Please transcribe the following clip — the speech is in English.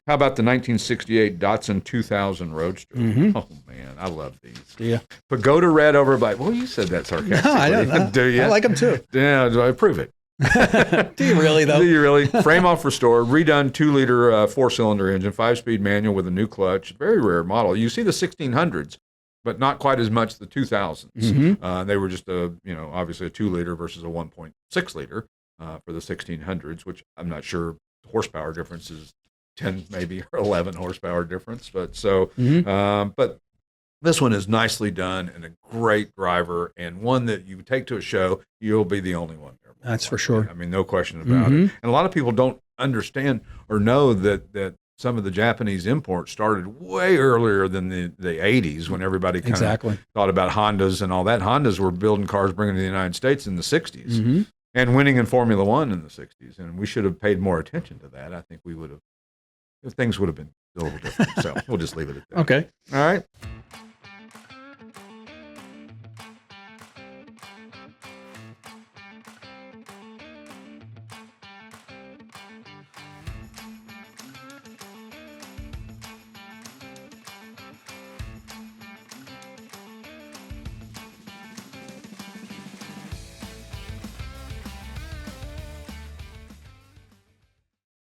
How about the 1968 Datsun 2000 Roadster? Mm-hmm. Oh, man, I love these. Yeah. Pagoda Red over by, well, you said that sarcastically. No, I don't know. Do you? I like them too. Yeah, do I prove it? Do you really, though? Do you really? Frame off restored, redone 2-liter 4-cylinder engine, 5-speed manual with a new clutch. Very rare model. You see the 1600s, but not quite as much the 2000s. Mm-hmm. They were just obviously a 2-liter versus a 1.6-liter for the 1600s, which I'm not sure the horsepower difference is 10 maybe or 11 horsepower difference. But but this one is nicely done and a great driver, and one that you take to a show, you'll be the only one there. That's for sure. I mean, no question about it. And a lot of people don't understand or know that some of the Japanese imports started way earlier than the 80s, when everybody kind of thought about Hondas and all that. Hondas were building cars, bringing to the United States in the 60s and winning in Formula One in the 60s. And we should have paid more attention to that. I think we would have, things would have been a little different. So we'll just leave it at that. Okay. All right.